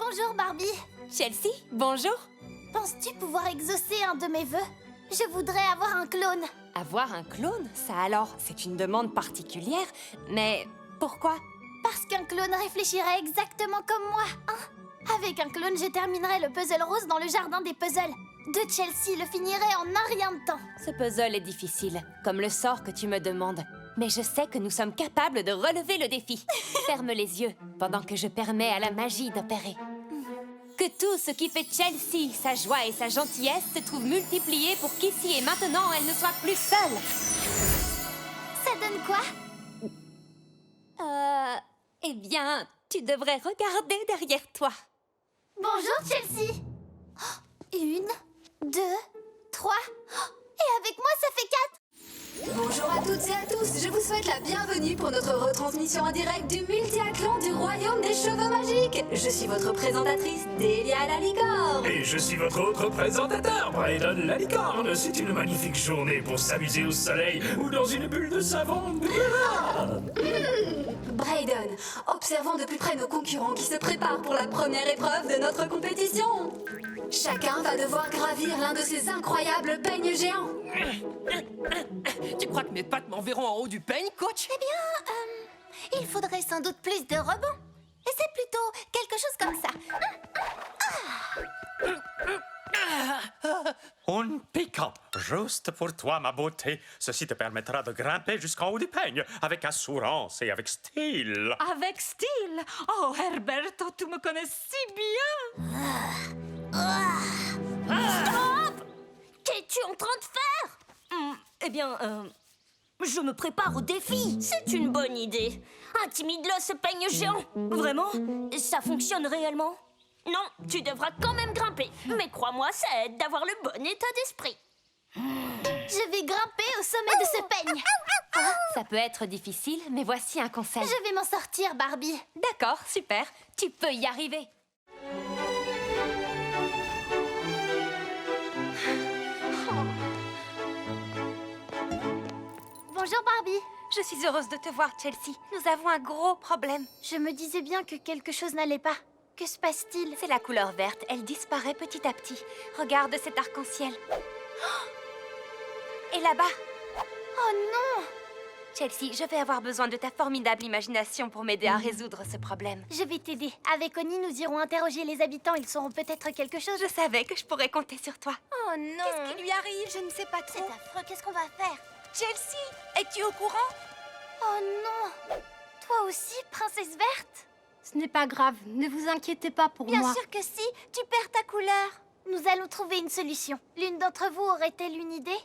Bonjour Barbie. Chelsea, bonjour. Penses-tu pouvoir exaucer un de mes vœux? Je voudrais avoir un clone. Avoir un clone, ça alors, c'est une demande particulière, mais pourquoi? Parce qu'un clone réfléchirait exactement comme moi, hein? Avec un clone, je terminerais le puzzle rose dans le jardin des puzzles. De Chelsea le finirait en un rien de temps. Ce puzzle est difficile, comme le sort que tu me demandes. Mais je sais que nous sommes capables de relever le défi. Ferme les yeux, pendant que je permets à la magie d'opérer. Que tout ce qui fait Chelsea, sa joie et sa gentillesse, se trouve multiplié pour qu'ici et maintenant, elle ne soit plus seule. Ça donne quoi? Eh bien, tu devrais regarder derrière toi. Bonjour Chelsea. Oh, 1, 2, 3. Et avec moi, ça fait 4. Bonjour à toutes et à tous, je vous souhaite la bienvenue pour notre retransmission en direct du multi-athlon du Royaume des Cheveux Magiques. Je suis votre présentatrice, Delia la licorne. Et je suis votre autre présentateur, Brayden la licorne. C'est une magnifique journée pour s'amuser au soleil ou dans une bulle de savon. Brayden, observons de plus près nos concurrents qui se préparent pour la première épreuve de notre compétition. Chacun va devoir gravir l'un de ces incroyables peignes géants. Tu crois que mes pattes m'enverront en haut du peigne, coach? Eh bien, il faudrait sans doute plus de rebonds. Et c'est plutôt quelque chose comme ça. Un piquant, juste pour toi, ma beauté. Ceci te permettra de grimper jusqu'en haut du peigne, avec assurance et avec style. Avec style? Oh, Herberto, tu me connais si bien! Stop! Qu'es-tu en train de faire? Eh bien, je me prépare au défi. C'est une bonne idée. Intimide-le, ce peigne géant. Vraiment? Ça fonctionne réellement? Non, tu devras quand même grimper. Mais crois-moi, ça aide d'avoir le bon état d'esprit. Je vais grimper au sommet de ce peigne. Ça peut être difficile, mais voici un conseil. Je vais m'en sortir, Barbie. D'accord, super. Tu peux y arriver. Bonjour, Barbie. Je suis heureuse de te voir, Chelsea. Nous avons un gros problème. Je me disais bien que quelque chose n'allait pas. Que se passe-t-il? C'est la couleur verte. Elle disparaît petit à petit. Regarde cet arc-en-ciel. Et là-bas. Oh non! Chelsea, je vais avoir besoin de ta formidable imagination pour m'aider à résoudre ce problème. Je vais t'aider. Avec Oni, nous irons interroger les habitants. Ils sauront peut-être quelque chose. Je savais que je pourrais compter sur toi. Oh non! Qu'est-ce qui lui arrive? Je ne sais pas C'est trop. affreux. Qu'est-ce qu'on va faire? Chelsea, es-tu au courant? Oh non! Toi aussi, princesse verte? Ce n'est pas grave, ne vous inquiétez pas pour moi. Bien sûr que si, tu perds ta couleur. Nous allons trouver une solution. L'une d'entre vous aurait-elle une idée?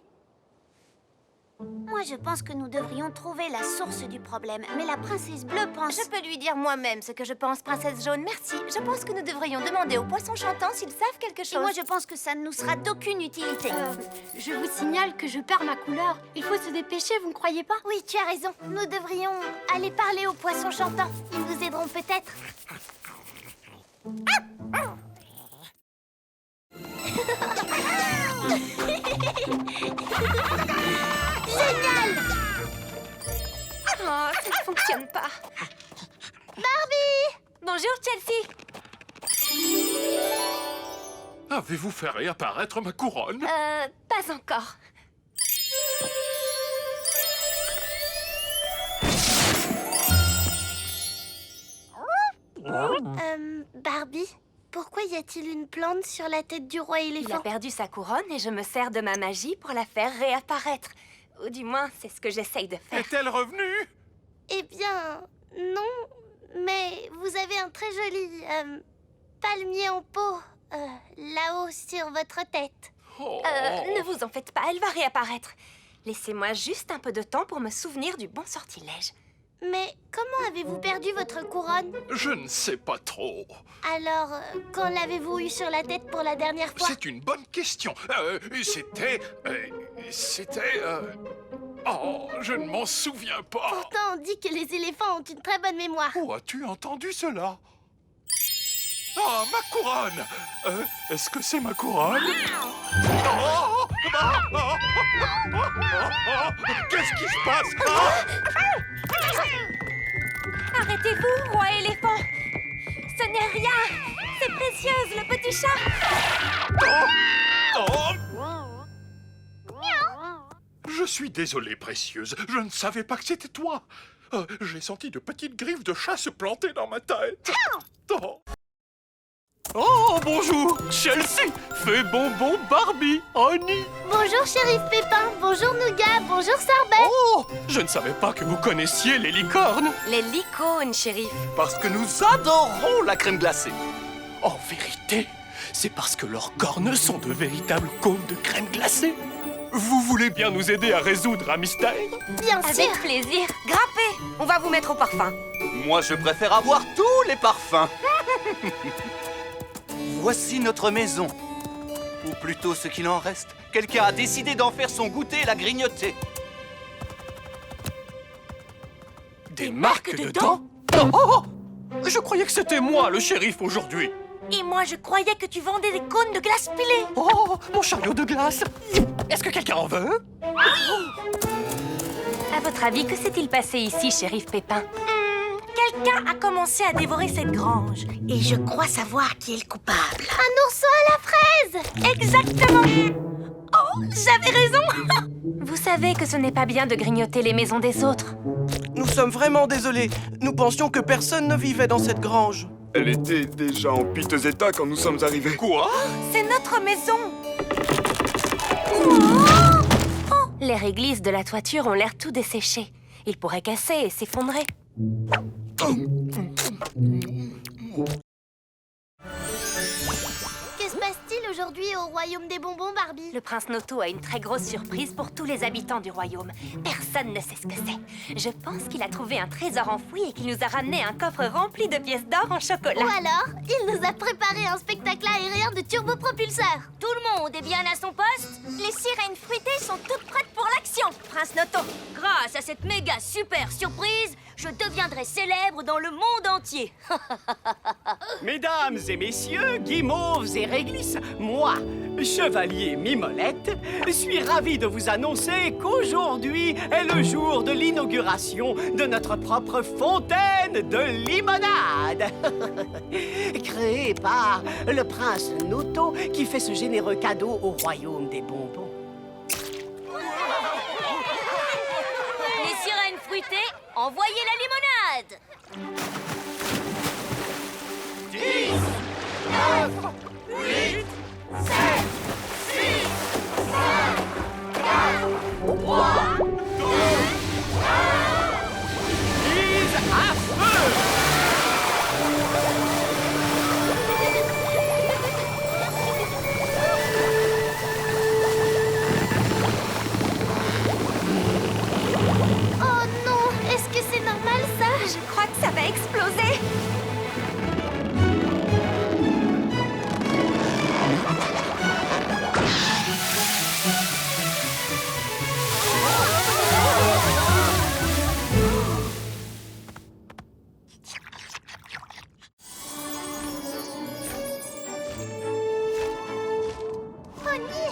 Moi, je pense que nous devrions trouver la source du problème. Mais la princesse bleue pense... Je peux lui dire moi-même ce que je pense, princesse jaune. Merci. Je pense que nous devrions demander aux poissons chantants s'ils savent quelque chose. Et moi, je pense que ça ne nous sera d'aucune utilité. Je vous signale que je perds ma couleur. Il faut se dépêcher, vous ne croyez pas? Oui, tu as raison. Nous devrions aller parler aux poissons chantants. Ils nous aideront peut-être. Génial! Oh, ça ne fonctionne pas. Barbie! Bonjour, Chelsea. Avez-vous fait réapparaître ma couronne? Pas encore. Barbie, pourquoi y a-t-il une plante sur la tête du roi Il a éléphant? perdu sa couronne et je me sers de ma magie pour la faire réapparaître. Ou du moins, c'est ce que j'essaye de faire. Est-elle revenue? Eh bien, non, mais vous avez un très joli palmier en pot là-haut sur votre tête. Ne vous en faites pas, elle va réapparaître. Laissez-moi juste un peu de temps pour me souvenir du bon sortilège. Mais comment avez-vous perdu votre couronne? Je ne sais pas trop. Alors, quand l'avez-vous eu sur la tête pour la dernière fois? C'est une bonne question. C'était... Oh, je ne m'en souviens pas. Pourtant, on dit que les éléphants ont une très bonne mémoire. Où as-tu entendu cela? Oh, ma couronne! Est-ce que c'est ma couronne? Oh! Qu'est-ce qui se passe? Arrêtez-vous, roi éléphant! Ce n'est rien! C'est précieuse, le petit chat. Je suis désolé, précieuse. Je ne savais pas que c'était toi. J'ai senti de petites griffes de chat se planter dans ma tête. Oh, bonjour, Chelsea. Fais bonbon Barbie, Honey. Bonjour, Shérif Pépin. Bonjour, Nougat. Bonjour, Sorbet. Oh, je ne savais pas que vous connaissiez les licornes. Les licornes, shérif. Parce que nous adorons la crème glacée. En vérité, c'est parce que leurs cornes sont de véritables cônes de crème glacée. Vous voulez bien nous aider à résoudre un mystère? Bien sûr. Avec plaisir. Grimpez, on va vous mettre au parfum. Moi, je préfère avoir tous les parfums. Voici notre maison. Ou plutôt ce qu'il en reste. Quelqu'un a décidé d'en faire son goûter et l'a grignoter. Des marques de dents? Oh, je croyais que c'était moi, le shérif, aujourd'hui. Et moi, je croyais que tu vendais des cônes de glace pilée. Oh, mon chariot de glace. Est-ce que quelqu'un en veut? À votre avis, que s'est-il passé ici, shérif Pépin? Quelqu'un a commencé à dévorer cette grange. Et je crois savoir qui est le coupable. Un ourson à la fraise. Exactement. Oh, j'avais raison. Vous savez que ce n'est pas bien de grignoter les maisons des autres. Nous sommes vraiment désolés. Nous pensions que personne ne vivait dans cette grange. Elle était déjà en piteux état quand nous sommes arrivés. Quoi? C'est notre maison. Les réglisses de la toiture ont l'air tout desséchées. Ils pourraient casser et s'effondrer. Que se passe-t-il aujourd'hui au royaume des bonbons, Barbie? Le prince Noto a une très grosse surprise pour tous les habitants du royaume. Personne ne sait ce que c'est. Je pense qu'il a trouvé un trésor enfoui et qu'il nous a ramené un coffre rempli de pièces d'or en chocolat. Ou alors, il nous a préparé un spectacle aérien de turbopropulseurs. Tout le monde est bien à son poste. Les sirènes fruitées sont toutes prêtes pour l'action, Prince Noto. Grâce à cette méga super surprise, je deviendrai célèbre dans le monde entier. Mesdames et messieurs, guimauves et réglisses, moi, chevalier Mimolette, suis ravi de vous annoncer qu'aujourd'hui est le jour de l'inauguration de notre propre fontaine de limonade. Créée par le prince Noto qui fait ce généreux cadeau au royaume des bonbons. Les sirènes fruitées, envoyez la limonade. 10, 9, 8, 7, 6, 5, 4, 3, 2, 1. Mise à feu! Oh non, est-ce que c'est normal ça? Je crois que ça va exploser. Honey,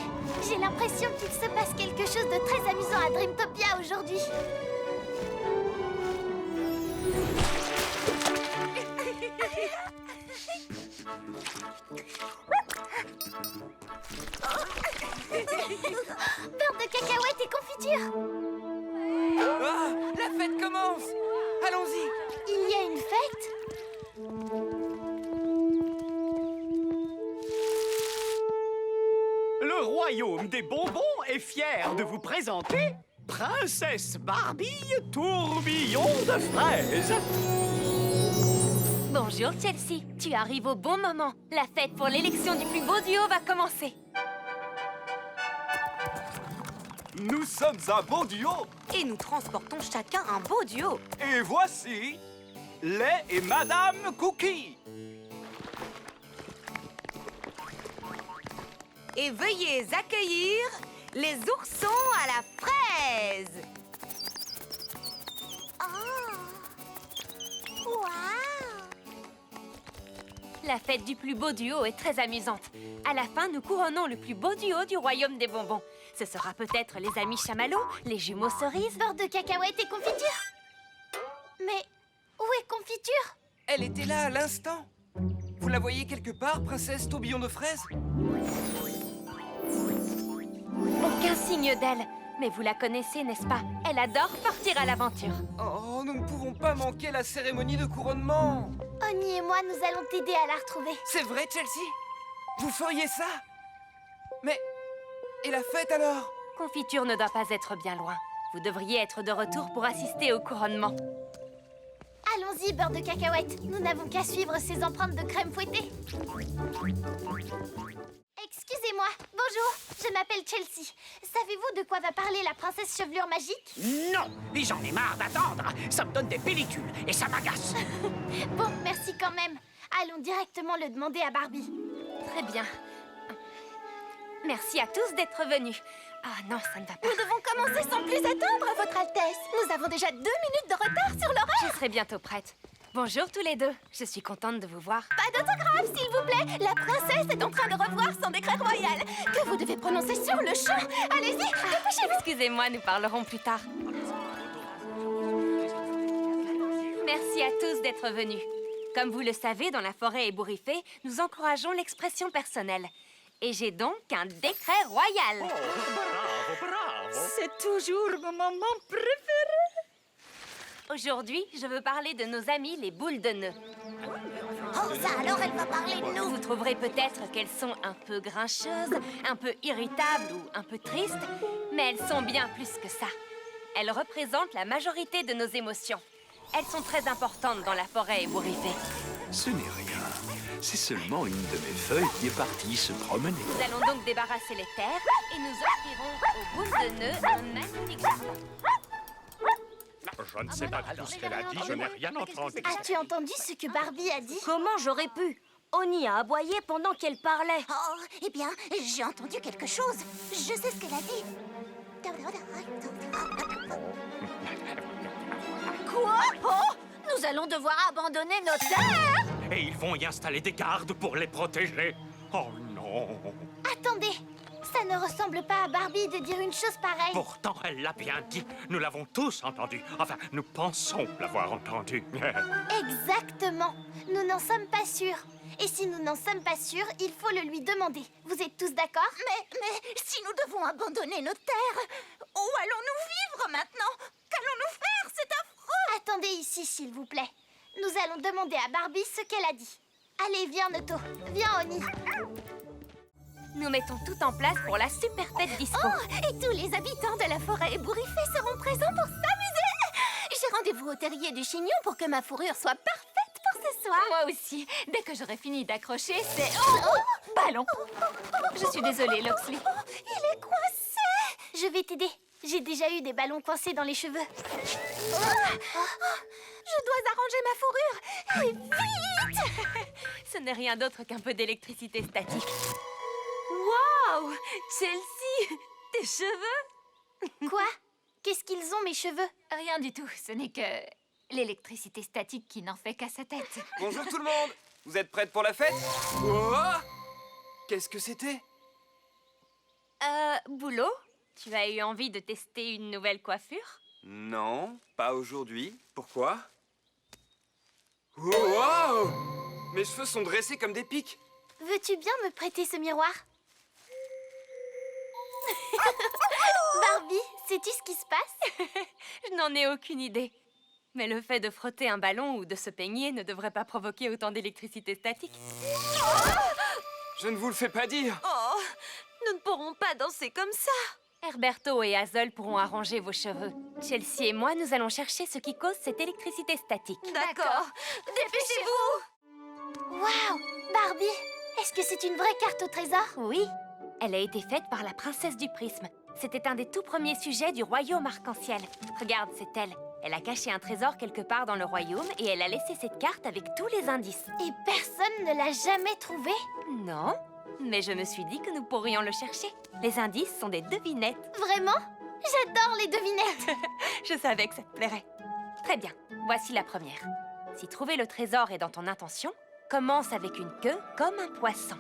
j'ai l'impression qu'il se passe quelque chose de très amusant à Dreamtopia aujourd'hui. Beurre de cacahuètes et confiture. Ah, la fête commence. Allons-y. Il y a une fête? Le royaume des bonbons est fier de vous présenter Princesse Barbie Tourbillon de fraises. Bonjour Chelsea, tu arrives au bon moment. La fête pour l'élection du plus beau duo va commencer. Nous sommes un beau duo. Et nous transportons chacun un beau duo. Et voici Lait et Madame Cookie. Et veuillez accueillir les oursons à la fraise. La fête du plus beau duo est très amusante. À la fin, nous couronnons le plus beau duo du royaume des bonbons. Ce sera peut-être les amis chamallows, les jumeaux cerises. Beurre de cacahuètes et confiture. Mais où est confiture? Elle était là à l'instant. Vous la voyez quelque part, princesse tourbillon de fraises? Aucun signe d'elle. Mais vous la connaissez, n'est-ce pas? Elle adore partir à l'aventure. Oh, nous ne pouvons pas manquer la cérémonie de couronnement. Oni et moi, nous allons t'aider à la retrouver. C'est vrai, Chelsea? Vous feriez ça? Mais... et la fête alors? Confiture ne doit pas être bien loin. Vous devriez être de retour pour assister au couronnement. Allons-y, beurre de cacahuète. Nous n'avons qu'à suivre ces empreintes de crème fouettée. Excusez-moi, bonjour, je m'appelle Chelsea. Savez-vous de quoi va parler la princesse chevelure magique? Non, et j'en ai marre d'attendre. Ça me donne des pellicules et ça m'agace. Bon, merci quand même. Allons directement le demander à Barbie. Très bien. Merci à tous d'être venus. Ah non, ça ne va pas. Nous devons commencer sans plus attendre, Votre Altesse. Nous avons déjà 2 minutes de retard sur l'horaire. Je serai bientôt prête. Bonjour tous les deux. Je suis contente de vous voir. Pas d'autographe, s'il vous plaît. La princesse est en train de revoir son décret royal que vous devez prononcer sur le champ. Allez-y, dépêchez-vous. Excusez-moi, nous parlerons plus tard. Merci à tous d'être venus. Comme vous le savez, dans la forêt ébouriffée, nous encourageons l'expression personnelle. Et j'ai donc un décret royal. Bravo, bravo. C'est toujours mon moment préféré. Aujourd'hui, je veux parler de nos amies les boules de nœuds. Oh, ça alors, elle va parler de nous. Vous trouverez peut-être qu'elles sont un peu grincheuses, un peu irritables ou un peu tristes, mais elles sont bien plus que ça. Elles représentent la majorité de nos émotions. Elles sont très importantes dans la forêt ébouriffée. Ce n'est rien. C'est seulement une de mes feuilles qui est partie se promener. Nous allons donc débarrasser les terres et nous offrirons aux boules de nœuds un magnifique jardin. Je ne sais pas tout ce qu'elle a dit, je n'ai rien entendu. As-tu entendu ce que Barbie a dit? Comment j'aurais pu? Oni a aboyé pendant qu'elle parlait. Oh, eh bien, j'ai entendu quelque chose. Je sais ce qu'elle a dit. Quoi? Oh! Nous allons devoir abandonner nos terres! Et ils vont y installer des gardes pour les protéger. Oh non! Attendez, ça ne ressemble pas à Barbie de dire une chose pareille. Pourtant, elle l'a bien dit. Nous l'avons tous entendu. Enfin, nous pensons l'avoir entendu. Exactement. Nous n'en sommes pas sûrs. Et si nous n'en sommes pas sûrs, il faut le lui demander. Vous êtes tous d'accord? Mais si nous devons abandonner nos terres, où allons-nous vivre maintenant? Qu'allons-nous faire? C'est affreux! Attendez ici, s'il vous plaît. Nous allons demander à Barbie ce qu'elle a dit. Allez, viens, Noto. Viens, Oni. Nous mettons tout en place pour la super fête disco. Oh, et tous les habitants de la forêt ébouriffée seront présents pour s'amuser. J'ai rendez-vous au terrier du chignon pour que ma fourrure soit parfaite pour ce soir. Moi aussi. Dès que j'aurai fini d'accrocher, c'est... Oh, ballon. Je suis désolée, Loxley. Il est coincé. Je vais t'aider. J'ai déjà eu des ballons coincés dans les cheveux. Je dois arranger ma fourrure. Et vite! Ce n'est rien d'autre qu'un peu d'électricité statique. Waouh! Chelsea! Tes cheveux? Quoi? Qu'est-ce qu'ils ont, mes cheveux? Rien du tout. Ce n'est que l'électricité statique qui n'en fait qu'à sa tête. Bonjour tout le monde. Vous êtes prêtes pour la fête? Oh! Qu'est-ce que c'était? Boulot? Tu as eu envie de tester une nouvelle coiffure? Non, pas aujourd'hui. Pourquoi? Oh, wow! Mes cheveux sont dressés comme des pics. Veux-tu bien me prêter ce miroir? Barbie, sais-tu ce qui se passe? Je n'en ai aucune idée. Mais le fait de frotter un ballon ou de se peigner ne devrait pas provoquer autant d'électricité statique. Je ne vous le fais pas dire. Oh, nous ne pourrons pas danser comme ça. Herberto et Hazel pourront arranger vos cheveux. Chelsea et moi, nous allons chercher ce qui cause cette électricité statique. D'accord. Dépêchez-vous. Waouh! Barbie, est-ce que c'est une vraie carte au trésor? Oui. Elle a été faite par la princesse du prisme. C'était un des tout premiers sujets du royaume arc-en-ciel. Regarde, c'est elle. Elle a caché un trésor quelque part dans le royaume et elle a laissé cette carte avec tous les indices. Et personne ne l'a jamais trouvée? Non, mais je me suis dit que nous pourrions le chercher. Les indices sont des devinettes. Vraiment? J'adore les devinettes. Je savais que ça te plairait. Très bien, voici la première. Si trouver le trésor est dans ton intention, commence avec une queue comme un poisson.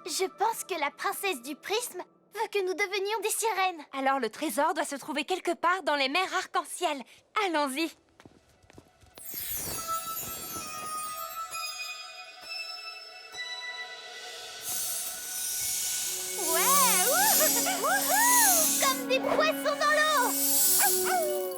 Je pense que la princesse du prisme veut que nous devenions des sirènes. Alors le trésor doit se trouver quelque part dans les mers arc-en-ciel. Allons-y. Wouhou! Comme des poissons dans l'eau.